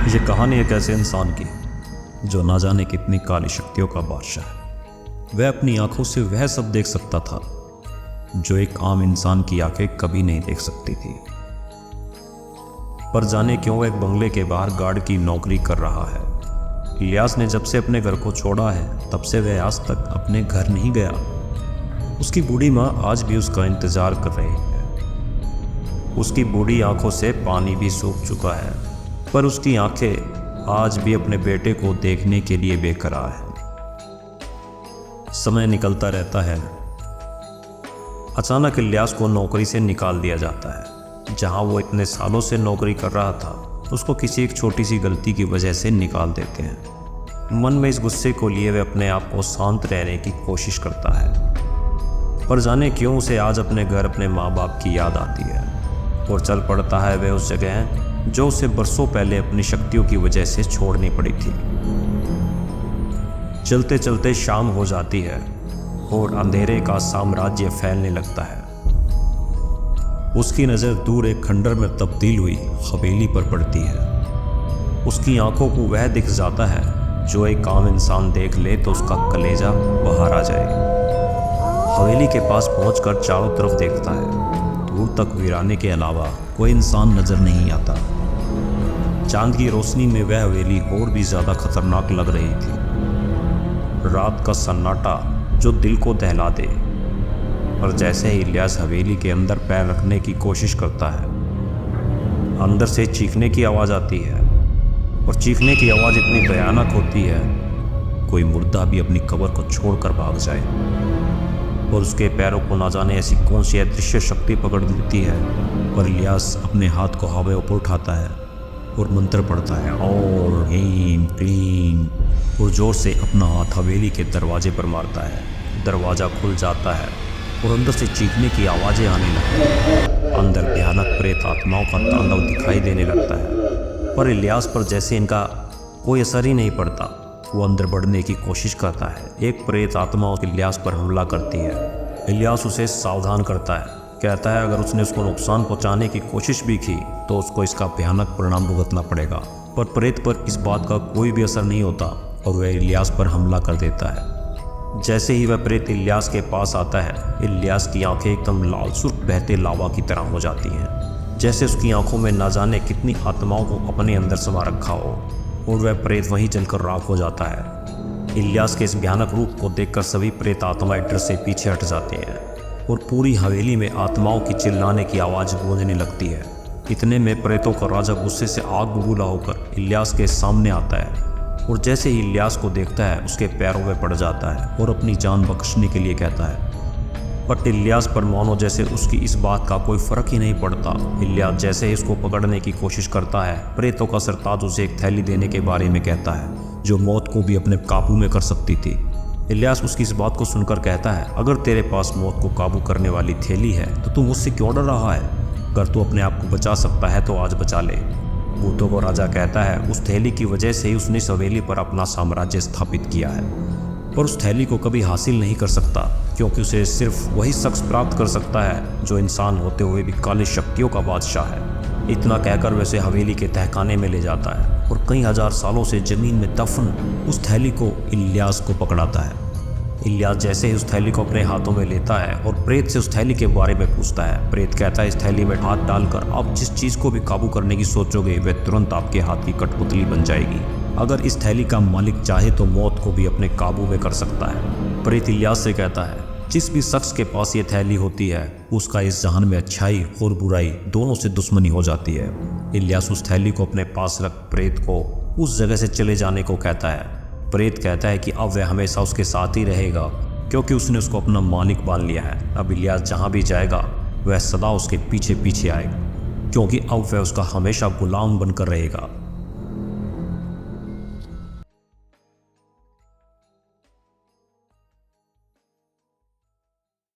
ये कहानी एक ऐसे इंसान की जो ना जाने कितनी काली शक्तियों का बादशाह है। वह अपनी आंखों से वह सब देख सकता था जो एक आम इंसान की आंखें कभी नहीं देख सकती थी। पर जाने क्यों वह एक बंगले के बाहर गार्ड की नौकरी कर रहा है। इलियास ने जब से अपने घर को छोड़ा है तब से वह आज तक अपने घर नहीं गया। उसकी बूढ़ी माँ आज भी उसका इंतजार कर रही है। उसकी बूढ़ी आंखों से पानी भी सूख चुका है, पर उसकी आंखें आज भी अपने बेटे को देखने के लिए बेकरार है। समय निकलता रहता है। अचानक इलियास को नौकरी से निकाल दिया जाता है। जहां वो इतने सालों से नौकरी कर रहा था, उसको किसी एक छोटी सी गलती की वजह से निकाल देते हैं। मन में इस गुस्से को लिए वह अपने आप को शांत रहने की कोशिश करता है, पर जाने क्यों उसे आज अपने घर, अपने माँ बाप की याद आती है और चल पड़ता है वह उस जगह जो उसे बरसों पहले अपनी शक्तियों की वजह से छोड़नी पड़ी थी। चलते चलते शाम हो जाती है और अंधेरे का साम्राज्य फैलने लगता है। उसकी नज़र दूर एक खंडर में तब्दील हुई हवेली पर पड़ती है। उसकी आंखों को वह दिख जाता है जो एक आम इंसान देख ले तो उसका कलेजा बाहर आ जाए। हवेली के पास पहुंचकर चारों तरफ देखता है। दूर तक वीराने के अलावा कोई इंसान नजर नहीं आता। चांद की रोशनी में वह हवेली और भी ज्यादा खतरनाक लग रही थी। रात का सन्नाटा जो दिल को दहला दे। और जैसे ही इलियास हवेली के अंदर पैर रखने की कोशिश करता है, अंदर से चीखने की आवाज़ आती है। और चीखने की आवाज़ इतनी भयानक होती है कोई मुर्दा भी अपनी कब्र को छोड़कर भाग जाए। और उसके पैरों को ना जाने ऐसी कौन सी अदृश्य शक्ति पकड़ लेती है। और इलियास अपने हाथ को हवा ऊपर उठाता है और मंत्र पढ़ता है, और हीम क्लीम, और जोर से अपना हाथ हवेली के दरवाजे पर मारता है। दरवाज़ा खुल जाता है और अंदर से चीखने की आवाज़ें आने लगती हैं। अंदर भयानक प्रेत आत्माओं का तांडव दिखाई देने लगता है, पर इलियास पर जैसे इनका कोई असर ही नहीं पड़ता। वो अंदर बढ़ने की कोशिश करता है। एक प्रेत आत्मा इलियास पर हमला करती है। इलियास उसे सावधान करता है, कहता है अगर उसने उसको नुकसान पहुंचाने की कोशिश भी की तो उसको इसका भयानक परिणाम भुगतना पड़ेगा। पर प्रेत पर इस बात का कोई भी असर नहीं होता और वह इलियास पर हमला कर देता है। जैसे ही वह प्रेत इलियास के पास आता है, इलियास की आंखें एकदम लाल सुर्ख बहते लावा की तरह हो जाती हैं। जैसे उसकी आंखों में ना जाने कितनी आत्माओं को अपने अंदर समा रखा हो, और वह प्रेत वहीं जलकर राख हो जाता है। इलियास के इस भयानक रूप को देखकर सभी प्रेत आत्माएं डर से पीछे हट जाती हैं और पूरी हवेली में आत्माओं की चिल्लाने की आवाज़ गूंजने लगती है। इतने में प्रेतों का राजा गुस्से से आग बबूला होकर इलियास के सामने आता है, और जैसे ही इलियास को देखता है उसके पैरों में पड़ जाता है और अपनी जान बख्शने के लिए कहता है। पर इलियास पर मानो जैसे उसकी इस बात का कोई फर्क ही नहीं पड़ता। इलियास जैसे ही उसको पकड़ने की कोशिश करता है, प्रेतों का सरताज उसे एक थैली देने के बारे में कहता है जो मौत को भी अपने काबू में कर सकती थी। इलियास उसकी इस बात को सुनकर कहता है, अगर तेरे पास मौत को काबू करने वाली थैली है तो तू मुझसे क्यों डर रहा है? अगर तू अपने आप को बचा सकता है तो आज बचा ले। भूतों को राजा कहता है उस थैली की वजह से ही उसने इस हवेली पर अपना साम्राज्य स्थापित किया है, पर उस थैली को कभी हासिल नहीं कर सकता क्योंकि उसे सिर्फ वही शख्स प्राप्त कर सकता है जो इंसान होते हुए भी काली शक्तियों का बादशाह है। इतना कहकर वैसे हवेली के तहखाने में ले जाता है और कई हजार सालों से जमीन में दफन उस थैली को इलियास को पकड़ाता है। इलियास जैसे ही उस थैली को अपने हाथों में लेता है और प्रेत से उस थैली के बारे में पूछता है, प्रेत कहता है इस थैली में हाथ डालकर आप जिस चीज़ को भी काबू करने की सोचोगे वह तुरंत आपके हाथ की कठपुतली बन जाएगी। अगर इस थैली का मालिक चाहे तो मौत को भी अपने काबू में कर सकता है। प्रेत इलियास से कहता है जिस भी शख्स के पास ये थैली होती है उसका इस जहान में अच्छाई और बुराई दोनों से दुश्मनी हो जाती है। इलियास उस थैली को अपने पास रख प्रेत को उस जगह से चले जाने को कहता है। प्रेत कहता है कि अब वह हमेशा उसके साथ ही रहेगा क्योंकि उसने उसको अपना मालिक मान लिया है। अब इलियास जहाँ भी जाएगा वह सदा उसके पीछे पीछे आएगा क्योंकि अब वह उसका हमेशा गुलाम बनकर रहेगा।